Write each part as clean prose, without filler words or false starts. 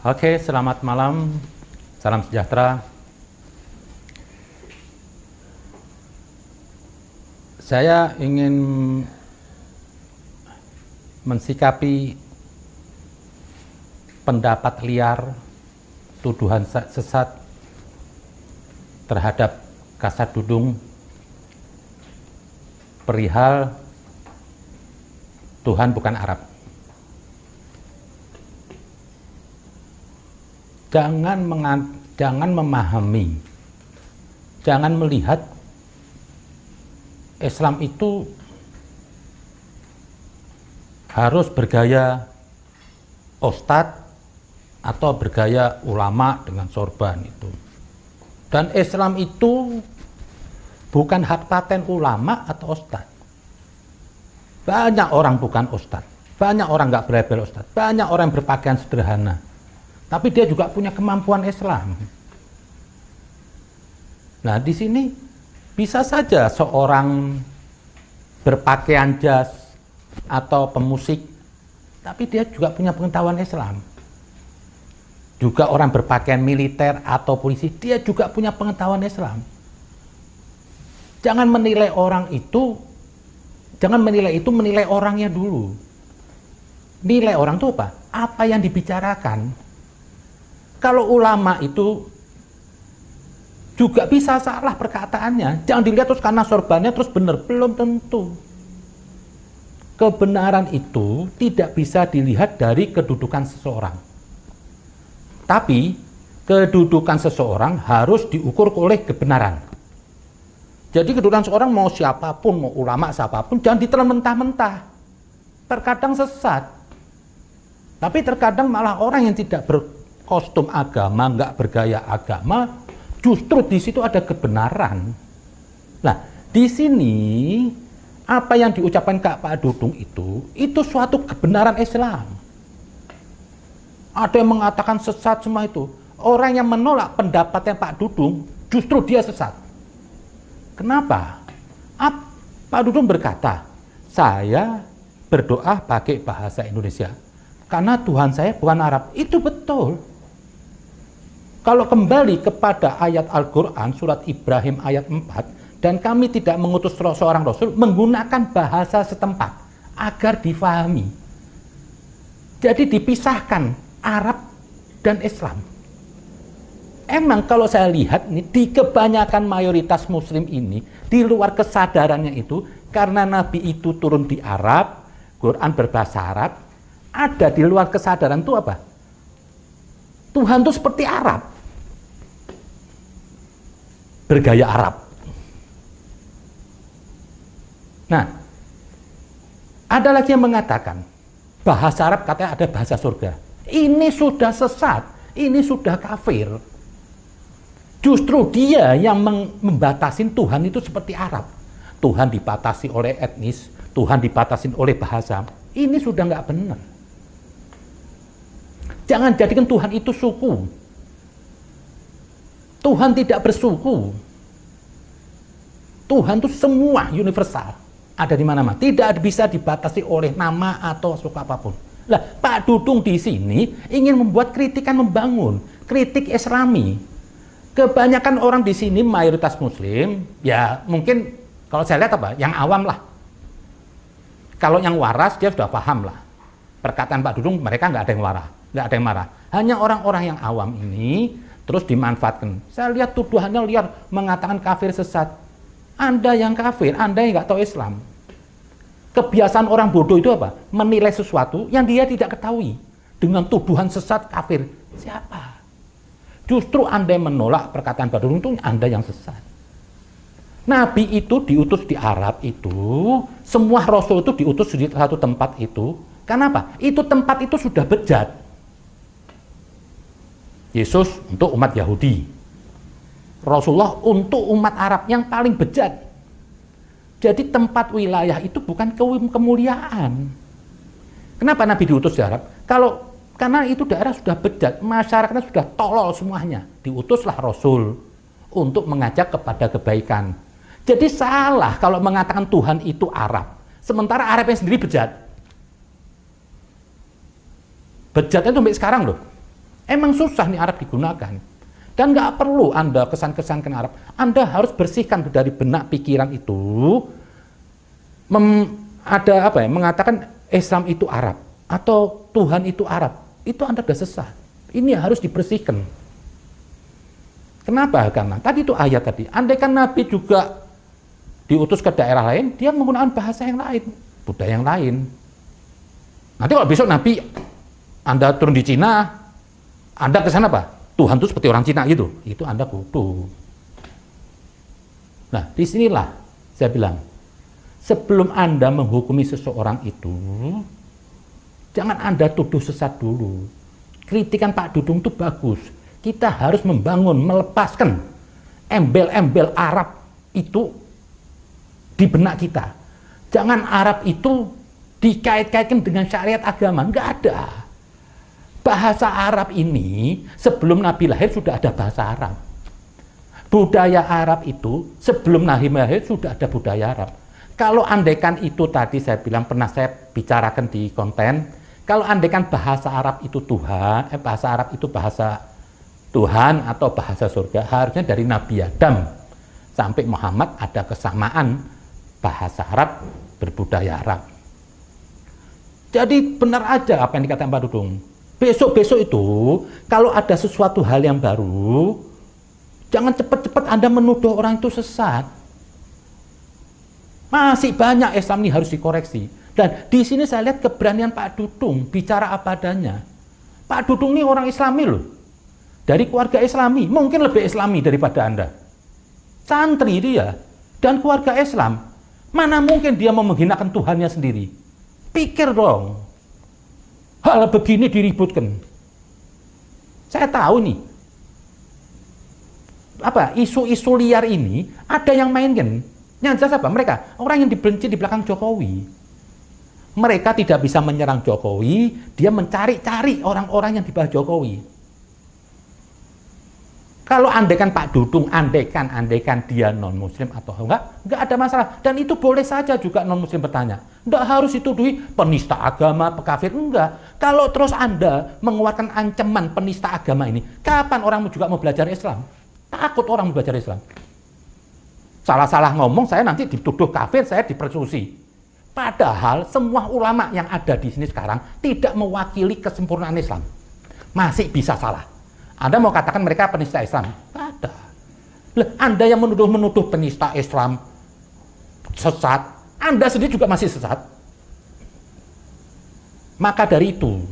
Oke, selamat malam, salam sejahtera. Saya ingin mensikapi pendapat liar, tuduhan sesat terhadap Kasat Dudung perihal Tuhan bukan Arab. Jangan memahami, jangan melihat Islam itu harus bergaya ustadz atau bergaya ulama dengan sorban itu. Dan Islam itu bukan hak paten ulama atau ustadz. Banyak orang bukan ustadz, banyak orang nggak berlabel ustadz, banyak orang yang berpakaian sederhana. Tapi dia juga punya kemampuan Islam. Nah, di sini bisa saja seorang berpakaian jas atau pemusik, tapi dia juga punya pengetahuan Islam. Juga orang berpakaian militer atau polisi, dia juga punya pengetahuan Islam. Jangan menilai orang itu, menilai orangnya dulu. Nilai orang itu apa? Apa yang dibicarakan. Kalau ulama itu juga bisa salah perkataannya. Jangan dilihat terus karena sorbannya terus benar. Belum tentu. Kebenaran itu tidak bisa dilihat dari kedudukan seseorang. Tapi kedudukan seseorang harus diukur oleh kebenaran. Jadi kedudukan seseorang mau siapapun, mau ulama siapapun, jangan ditelan mentah-mentah. Terkadang sesat. Tapi terkadang malah orang yang tidak berkostum agama, nggak bergaya agama, justru di situ ada kebenaran. Nah, di sini apa yang diucapkan Pak Dudung itu suatu kebenaran Islam. Ada yang mengatakan sesat semua itu. Orang yang menolak pendapatnya Pak Dudung, justru dia sesat. Kenapa? Pak Dudung berkata, saya berdoa pakai bahasa Indonesia karena Tuhan saya bukan Arab. Itu betul. Kalau kembali kepada ayat Al-Quran, surat Ibrahim ayat 4, dan kami tidak mengutus seorang Rasul menggunakan bahasa setempat agar difahami. Jadi dipisahkan Arab dan Islam. Emang kalau saya lihat nih, di kebanyakan mayoritas Muslim ini, di luar kesadarannya itu, karena Nabi itu turun di Arab, Quran berbahasa Arab, ada di luar kesadaran itu apa? Tuhan itu seperti Arab. Bergaya Arab. Nah, ada lagi yang mengatakan bahasa Arab katanya ada bahasa surga. Ini sudah sesat, ini sudah kafir. Justru dia yang membatasi Tuhan itu seperti Arab. Tuhan dibatasi oleh etnis, Tuhan dibatasi oleh bahasa. Ini sudah nggak benar. Jangan jadikan Tuhan itu suku. Tuhan tidak bersuku. Tuhan itu semua universal. Ada di mana-mana. Tidak bisa dibatasi oleh nama atau suku apapun. Lah, Pak Dudung di sini ingin membuat kritikan membangun. Kritik Islami. Kebanyakan orang di sini mayoritas Muslim, ya mungkin kalau saya lihat apa? Yang awam lah. Kalau yang waras dia sudah paham lah. Perkataan Pak Dudung mereka nggak ada yang waras, nggak ada yang marah. Hanya orang-orang yang awam ini terus dimanfaatkan. Saya lihat tuduhannya liar, mengatakan kafir sesat. Anda yang kafir, Anda yang nggak tahu Islam. Kebiasaan orang bodoh itu apa? Menilai sesuatu yang dia tidak ketahui. Dengan tuduhan sesat kafir. Siapa? Justru Anda yang menolak perkataan Pak Dudung itu Anda yang sesat. Nabi itu diutus di Arab itu, semua Rasul itu diutus di satu tempat itu. Kenapa? Itu tempat itu sudah bejat. Yesus untuk umat Yahudi, Rasulullah untuk umat Arab yang paling bejat. Jadi tempat wilayah itu bukan kemuliaan. Kenapa Nabi diutus di Arab? Karena itu daerah sudah bejat, masyarakatnya sudah tolol semuanya. Diutuslah Rasul untuk mengajak kepada kebaikan. Jadi salah kalau mengatakan Tuhan itu Arab, sementara Arabnya sendiri bejat. Bejatnya itu sampai sekarang loh. Emang susah nih Arab digunakan. Dan nggak perlu Anda kesan-kesankan Arab. Anda harus bersihkan dari benak pikiran itu. Mengatakan Islam itu Arab atau Tuhan itu Arab. Itu Anda sudah sesat. Ini harus dibersihkan. Kenapa? Karena tadi itu ayat tadi. Andaikan Nabi juga diutus ke daerah lain, dia menggunakan bahasa yang lain, budaya yang lain. Nanti kalau besok Nabi Anda turun di Cina, Anda ke sana apa? Tuhan itu seperti orang Cina gitu. Itu Anda kudu. Nah, disinilah saya bilang, sebelum Anda menghukumi seseorang itu, jangan Anda tuduh sesat dulu. Kritikan Pak Dudung itu bagus. Kita harus membangun, melepaskan embel-embel Arab itu di benak kita. Jangan Arab itu dikait-kaitkan dengan syariat agama. Nggak ada. Bahasa Arab ini sebelum Nabi lahir sudah ada bahasa Arab. Budaya Arab itu sebelum Nabi lahir sudah ada budaya Arab. Kalau andaikan itu tadi saya bilang, pernah saya bicarakan di konten, kalau andaikan bahasa Arab itu Tuhan, bahasa Arab itu bahasa Tuhan atau bahasa surga, harusnya dari Nabi Adam sampai Muhammad ada kesamaan bahasa Arab, berbudaya Arab. Jadi benar aja apa yang dikatakan Pak Dudung. Besok-besok itu, kalau ada sesuatu hal yang baru, jangan cepat-cepat Anda menuduh orang itu sesat. Masih banyak Islam ini harus dikoreksi. Dan di sini saya lihat keberanian Pak Dudung bicara apa adanya. Pak Dudung ini orang Islami loh. Dari keluarga Islami, mungkin lebih Islami daripada Anda. Santri dia dan keluarga Islam. Mana mungkin dia mau menghinakan Tuhannya sendiri? Pikir dong. Hal begini diributkan. Saya tahu nih. Isu-isu liar ini ada yang mainkan. Yang jelas apa? Mereka orang yang dibenci di belakang Jokowi. Mereka tidak bisa menyerang Jokowi, dia mencari-cari orang-orang yang di bawah Jokowi. Kalau andaikan Pak Dudung, andaikan dia non-muslim atau enggak ada masalah. Dan itu boleh saja juga non-muslim bertanya. Enggak harus dituduhi penista agama, pekafir, enggak. Kalau terus Anda mengeluarkan ancaman penista agama ini, kapan orang juga mau belajar Islam? Takut orang mau belajar Islam. Salah-salah ngomong, saya nanti dituduh kafir, saya dipersekusi. Padahal semua ulama yang ada di sini sekarang tidak mewakili kesempurnaan Islam. Masih bisa salah. Anda mau katakan mereka penista Islam? Tidak ada. Anda yang menuduh penista Islam sesat, Anda sendiri juga masih sesat. Maka dari itu,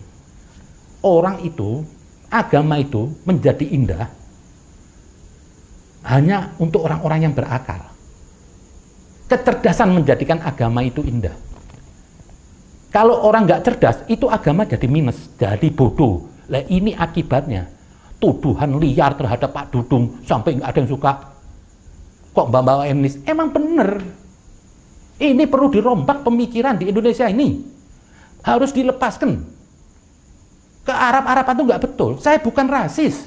orang itu, agama itu menjadi indah hanya untuk orang-orang yang berakal. Kecerdasan menjadikan agama itu indah. Kalau orang nggak cerdas, itu agama jadi minus, jadi bodoh. Lah ini akibatnya. Tuduhan liar terhadap Pak Dudung sampai nggak ada yang suka. Kok Mbak Enis? Emang bener. Ini perlu dirombak pemikiran di Indonesia ini. Harus dilepaskan. Ke Arab-Araban itu nggak betul. Saya bukan rasis.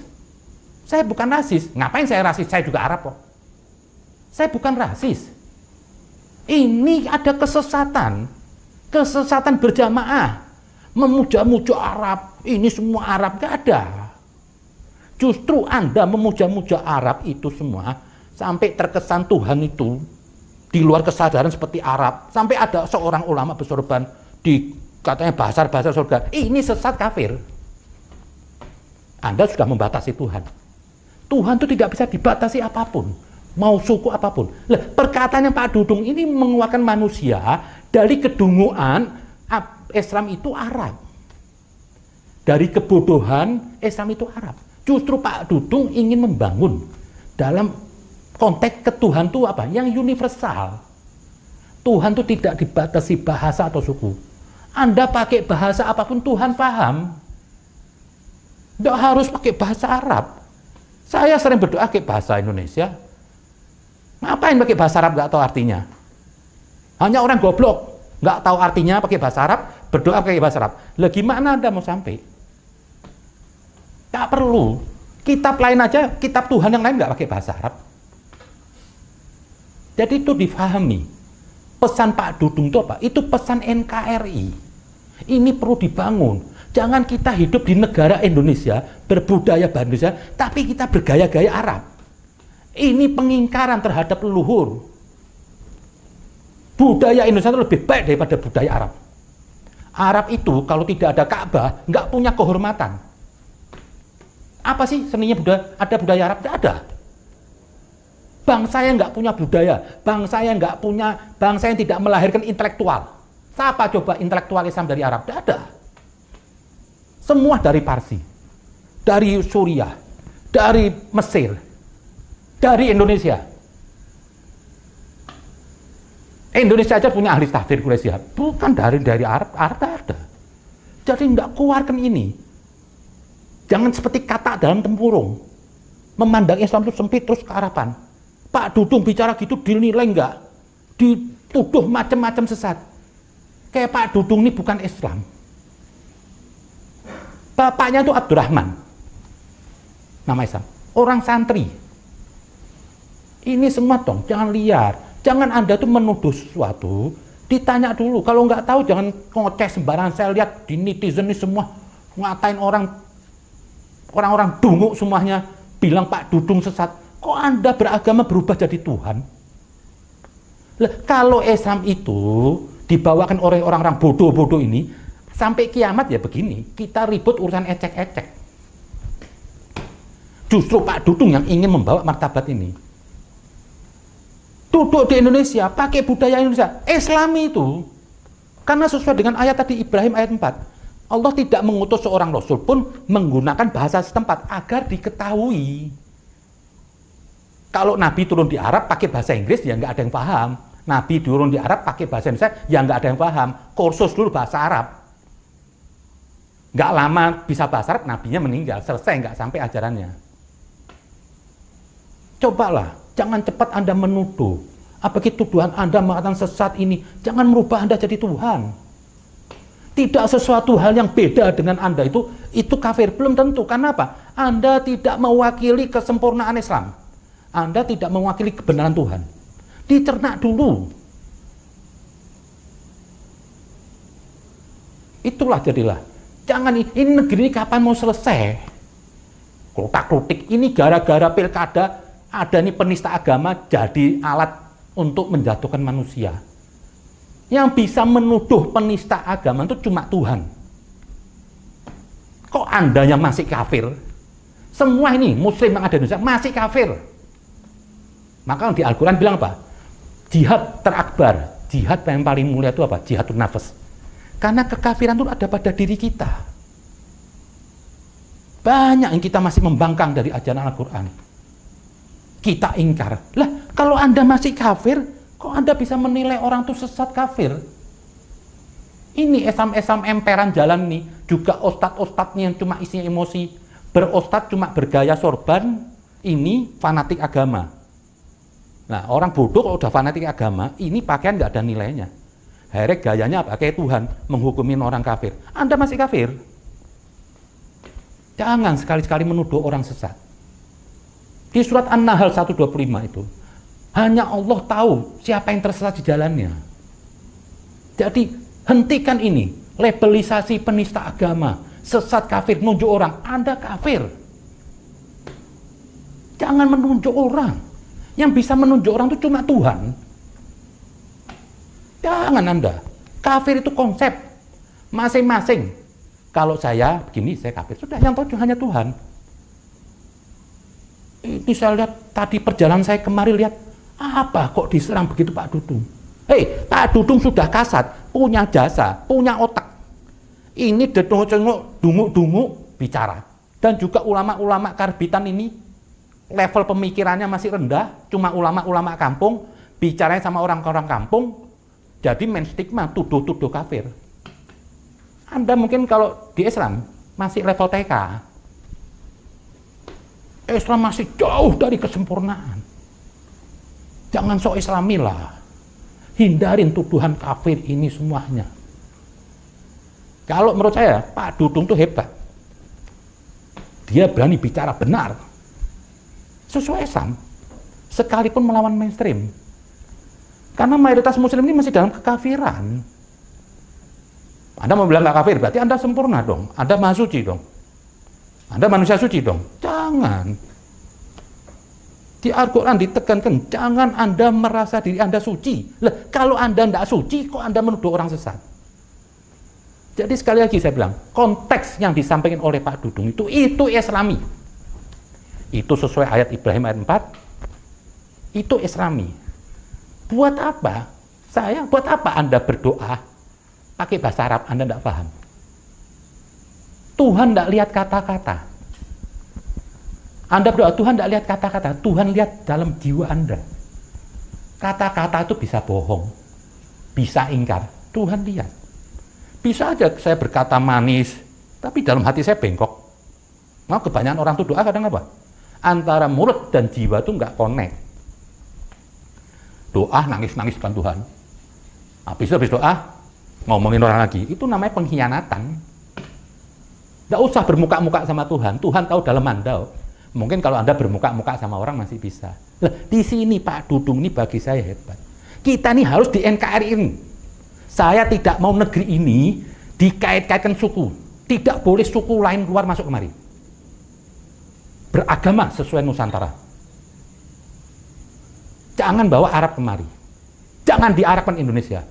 Saya bukan rasis. Ngapain saya rasis? Saya juga Arab kok. Saya bukan rasis. Ini ada kesesatan. Kesesatan berjamaah. Memuja-muja Arab. Ini semua Arab. Nggak ada. Justru Anda memuja-muja Arab itu semua sampai terkesan Tuhan itu di luar kesadaran seperti Arab. Sampai ada seorang ulama bersorban di katanya bahasa surga. Ini sesat kafir. Anda sudah membatasi Tuhan. Tuhan itu tidak bisa dibatasi apapun. Mau suku apapun. Lah, perkataannya Pak Dudung ini mengeluarkan manusia dari kedunguan Islam itu Arab. Dari kebodohan Islam itu Arab. Justru Pak Dudung ingin membangun dalam konteks ketuhan itu apa? Yang universal. Tuhan itu tidak dibatasi bahasa atau suku. Anda pakai bahasa apapun Tuhan paham. Tidak harus pakai bahasa Arab. Saya sering berdoa pakai bahasa Indonesia. Ngapain pakai bahasa Arab nggak tahu artinya? Hanya orang goblok nggak tahu artinya pakai bahasa Arab, berdoa pakai bahasa Arab. Lah gimana Anda mau sampai? Tak perlu. Kitab lain aja, kitab Tuhan yang lain nggak pakai bahasa Arab. Jadi itu difahami. Pesan Pak Dudung itu apa? Itu pesan NKRI. Ini perlu dibangun. Jangan kita hidup di negara Indonesia, berbudaya bahasa Indonesia, tapi kita bergaya-gaya Arab. Ini pengingkaran terhadap leluhur. Budaya Indonesia itu lebih baik daripada budaya Arab. Arab itu kalau tidak ada Ka'bah, nggak punya kehormatan. Apa sih seninya ada budaya Arab? Tidak ada. Bangsa yang nggak punya budaya, bangsa yang tidak melahirkan intelektual. Siapa coba intelektual Islam dari Arab? Tidak ada. Semua dari Parsi, dari Suriah, dari Mesir, dari Indonesia. Indonesia aja punya ahli tafsir Quraisy, bukan dari Arab ada. Jadi nggak keluarkan ini. Jangan seperti kata dalam tempurung, memandang Islam itu sempit terus ke Araban. Pak Dudung bicara gitu dinilai nggak, dituduh macam-macam sesat. Kayak Pak Dudung ini bukan Islam. Bapaknya itu Abdurrahman, nama Islam, orang santri. Ini semua dong, jangan liar. Jangan Anda tuh menuduh sesuatu, ditanya dulu. Kalau nggak tahu jangan ngoceh sembarangan. Saya lihat di netizen ini semua ngatain orang-orang dungu semuanya, bilang Pak Dudung sesat. Kok Anda beragama berubah jadi Tuhan? Lah, kalau Islam itu dibawakan oleh orang-orang bodoh-bodoh ini, sampai kiamat ya begini, kita ribut urusan ecek-ecek. Justru Pak Dudung yang ingin membawa martabat ini. Duduk di Indonesia, pakai budaya Indonesia, Islami itu. Karena sesuai dengan ayat tadi Ibrahim ayat 4, Allah tidak mengutus seorang Rasul pun menggunakan bahasa setempat agar diketahui. Kalau Nabi turun di Arab pakai bahasa Inggris, ya nggak ada yang paham. Nabi turun di Arab pakai bahasa Indonesia, ya nggak ada yang paham. Kursus dulu bahasa Arab. Nggak lama bisa bahasa Arab, Nabinya meninggal, selesai, nggak sampai ajarannya. Cobalah, jangan cepat Anda menuduh. Apalagi tuduhan Anda mengatakan sesat ini, jangan merubah Anda jadi Tuhan. Tidak sesuatu hal yang beda dengan Anda itu kafir, belum tentu. Karena apa? Anda tidak mewakili kesempurnaan Islam. Anda tidak mewakili kebenaran Tuhan. Dicerna dulu. Itulah jadilah. Jangan, ini negeri ini kapan mau selesai? Klotak-klotik, ini gara-gara pilkada, ada nih penista agama jadi alat untuk menjatuhkan manusia. Yang bisa menuduh penista agama itu cuma Tuhan. Kok Anda yang masih kafir? Semua ini muslim yang ada di Indonesia masih kafir. Maka di Al-Quran bilang apa? Jihad terakbar, jihad yang paling mulia itu apa? Jihadun nafas. Karena kekafiran itu ada pada diri kita. Banyak yang kita masih membangkang dari ajaran Al-Quran. Kita ingkar. Lah, kalau Anda masih kafir, kok Anda bisa menilai orang itu sesat kafir? Ini esam-esam emperan jalan nih, juga ustadz-ustadznya yang cuma isinya emosi, berostad cuma bergaya sorban, ini fanatik agama. Nah, orang bodoh kalau udah fanatik agama, ini pakaian nggak ada nilainya. Akhirnya gayanya apa? Kayak Tuhan, menghukumin orang kafir. Anda masih kafir. Jangan sekali-sekali menuduh orang sesat. Di surat An-Nahl 125 itu, hanya Allah tahu siapa yang tersesat di jalannya. Jadi, hentikan ini, labelisasi penista agama, sesat kafir, nunjuk orang, Anda kafir. Jangan menunjuk orang. Yang bisa menunjuk orang itu cuma Tuhan. Jangan Anda. Kafir itu konsep masing-masing. Kalau saya begini, saya kafir. Sudah, yang tahu hanya Tuhan. Ini saya lihat tadi perjalanan saya kemari, lihat apa kok diserang begitu Pak Dudung. Hei, Pak Dudung sudah kasat, punya jasa, punya otak. Ini detengok-cengok, dungu-dungu bicara. Dan juga ulama-ulama karbitan ini level pemikirannya masih rendah, cuma ulama-ulama kampung, bicaranya sama orang-orang kampung, jadi main stigma, tuduh-tuduh kafir. Anda mungkin kalau di Islam masih level TK. Islam masih jauh dari kesempurnaan. Jangan sok Islami lah. Hindarin tuduhan kafir ini semuanya. Kalau menurut saya, Pak Dudung tuh hebat. Dia berani bicara benar. Sesuai Islam, sekalipun melawan mainstream. Karena mayoritas muslim ini masih dalam kekafiran. Anda mau bilang nggak kafir, berarti Anda sempurna dong. Anda maha suci dong. Anda manusia suci dong. Jangan. Di Al-Quran ditekankan, jangan Anda merasa diri Anda suci. Lah, kalau Anda tidak suci, kok Anda menuduh orang sesat? Jadi sekali lagi saya bilang, konteks yang disampaikan oleh Pak Dudung itu Islami. Itu sesuai ayat Ibrahim ayat 4. Itu Islami. Buat apa? Buat apa Anda berdoa pakai bahasa Arab, Anda tidak paham? Tuhan tidak lihat kata-kata. Anda berdoa, Tuhan tidak lihat kata-kata. Tuhan lihat dalam jiwa Anda. Kata-kata itu bisa bohong, bisa ingkar. Tuhan lihat. Bisa aja saya berkata manis, tapi dalam hati saya bengkok. Nah, kebanyakan orang tuh doa kadang apa? Antara mulut dan jiwa itu nggak connect. Doa nangis-nangis depan Tuhan. Habis doa, ngomongin orang lagi. Itu namanya pengkhianatan. Nggak usah bermuka-muka sama Tuhan. Tuhan tahu dalam Anda. Mungkin kalau Anda bermuka-muka sama orang masih bisa. Lah, di sini Pak Dudung ini bagi saya hebat. Kita nih harus di NKRI ini. Saya tidak mau negeri ini dikait-kaitkan suku. Tidak boleh suku lain keluar masuk kemari. Beragama sesuai Nusantara. Jangan bawa Arab kemari. Jangan diarabkan Indonesia.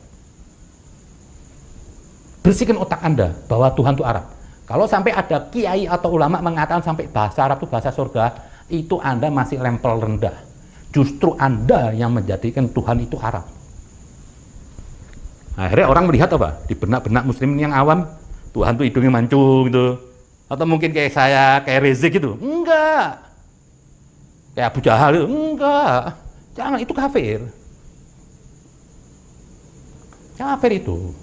Bersihkan otak Anda bahwa Tuhan itu Arab. Kalau sampai ada kiai atau ulama mengatakan sampai bahasa Arab itu bahasa surga, itu Anda masih level rendah. Justru Anda yang menjadikan Tuhan itu Arab. Akhirnya orang melihat apa? Di benak-benak muslimin yang awam, Tuhan tuh hidungnya mancung gitu. Atau mungkin kayak saya, kayak Rizik gitu. Enggak. Kayak Abu Jahal itu. Enggak. Jangan, itu kafir. Kafir itu.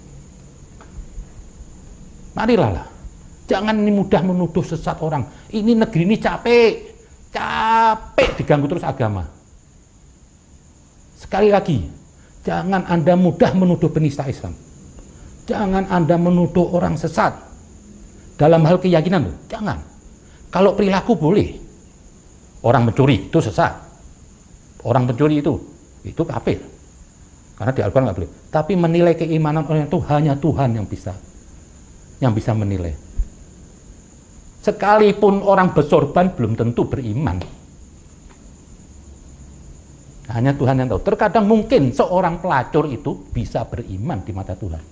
Marilah lah. Jangan ini mudah menuduh sesat orang. Ini negeri ini capek. Capek diganggu terus agama. Sekali lagi, jangan Anda mudah menuduh penista Islam. Jangan Anda menuduh orang sesat. Dalam hal keyakinan, jangan. Kalau perilaku boleh. Orang mencuri itu sesat. Orang pencuri itu kafir. Karena di Al-Quran nggak boleh. Tapi menilai keimanan orang itu hanya Tuhan yang bisa menilai. Sekalipun orang bersorban belum tentu beriman. Hanya Tuhan yang tahu. Terkadang mungkin seorang pelacur itu bisa beriman di mata Tuhan.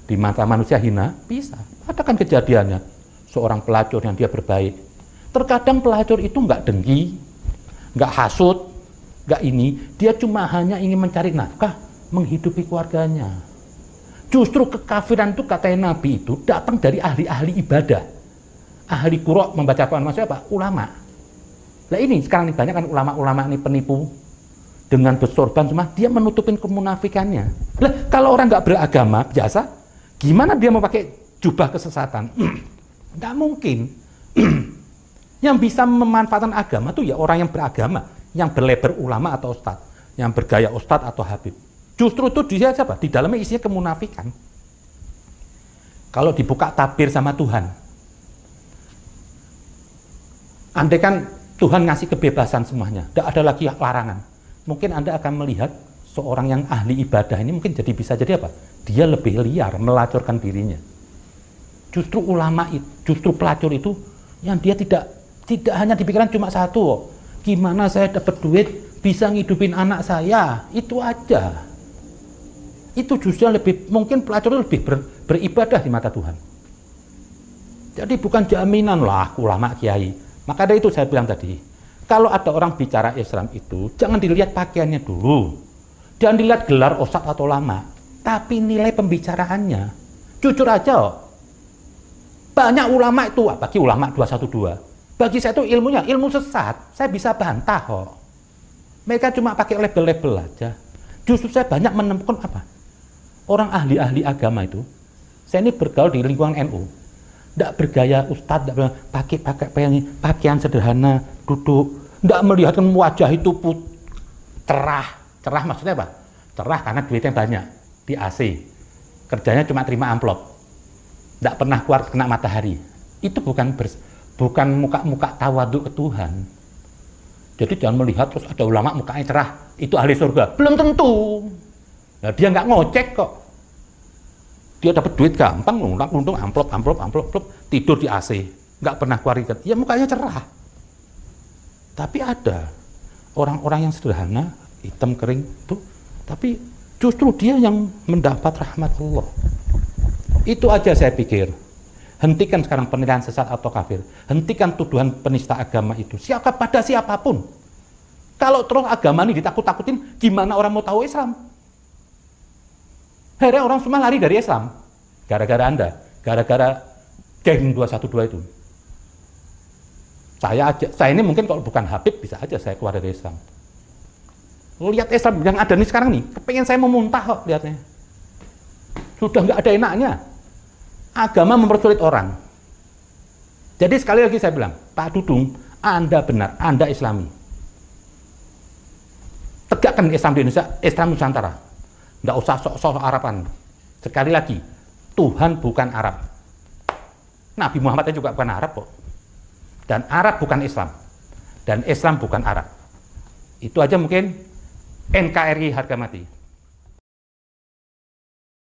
Di mata manusia hina, bisa. Katakan kejadiannya. Seorang pelacur yang dia berbaik. Terkadang pelacur itu nggak dengki, nggak hasut, nggak ini. Dia cuma hanya ingin mencari nafkah, menghidupi keluarganya. Justru kekafiran itu katanya Nabi itu datang dari ahli-ahli ibadah. Ahli Qur'an membaca Quran, maksudnya apa? Ulama. Nah ini sekarang banyak kan ulama-ulama ini penipu dengan bersorban cuma dia menutupin kemunafikannya. Lah kalau orang nggak beragama biasa, gimana dia mau pakai jubah kesesatan? Nggak mungkin. Yang bisa memanfaatkan agama tuh ya orang yang beragama, yang berlebar ulama atau ustadz, yang bergaya ustadz atau habib. Justru itu dia siapa? Di dalamnya isinya kemunafikan. Kalau dibuka tabir sama Tuhan, andai kan Tuhan ngasih kebebasan semuanya, tidak ada lagi larangan. Mungkin Anda akan melihat seorang yang ahli ibadah ini mungkin bisa jadi apa? Dia lebih liar, melacurkan dirinya. Justru ulama itu, justru pelacur itu yang dia tidak hanya dipikiran cuma satu. Gimana saya dapat duit bisa ngidupin anak saya? Itu aja. Itu justru lebih, mungkin pelacur itu lebih beribadah di mata Tuhan. Jadi bukan jaminan lah ulama kiai. Maka dari itu saya bilang tadi, kalau ada orang bicara Islam itu, jangan dilihat pakaiannya dulu. Jangan dilihat gelar ustadz atau lama, tapi nilai pembicaraannya. Jujur aja, banyak ulama itu, bagi ulama 212, bagi saya itu ilmunya, ilmu sesat, saya bisa bantah kok. Mereka cuma pakai label-label aja. Justru saya banyak menemukan apa? Orang ahli-ahli agama itu, saya ini bergaul di lingkungan NU. Tidak bergaya ustadz, tidak pakai pakaian sederhana, duduk, tidak melihatkan wajah itu cerah maksudnya apa? Cerah karena duitnya banyak, di AC, kerjanya cuma terima amplop, tidak pernah keluar kena matahari. Itu bukan muka-muka tawaduk ke Tuhan. Jadi jangan melihat terus ada ulama mukanya cerah, itu ahli surga. Belum tentu. Nah, dia nggak ngocek kok. Dia dapat duit gampang, untung amplop, tidur di AC, nggak pernah keluar ikat. Ya mukanya cerah. Tapi ada orang-orang yang sederhana, hitam kering tuh, tapi justru dia yang mendapat rahmat Allah. Itu aja saya pikir. Hentikan sekarang penilaian sesat atau kafir. Hentikan tuduhan penista agama itu. Pada siapapun. Kalau terus agama ini ditakut-takutin, gimana orang mau tahu Islam? Akhirnya orang semua lari dari Islam. Gara-gara Anda. Gara-gara geng 212 itu. Saya ini mungkin kalau bukan Habib, bisa aja saya keluar dari Islam. Lihat Islam yang ada nih sekarang nih, kepengen saya memuntah kok lihatnya. Sudah nggak ada enaknya. Agama mempersulit orang. Jadi sekali lagi saya bilang, Pak Dudung, Anda benar, Anda Islami. Tegakkan Islam di Indonesia, Islam Nusantara. Nggak usah sok-sok Araban. Sekali lagi, Tuhan bukan Arab. Nabi Muhammad juga bukan Arab kok. Dan Arab bukan Islam. Dan Islam bukan Arab. Itu aja mungkin. NKRI harga mati.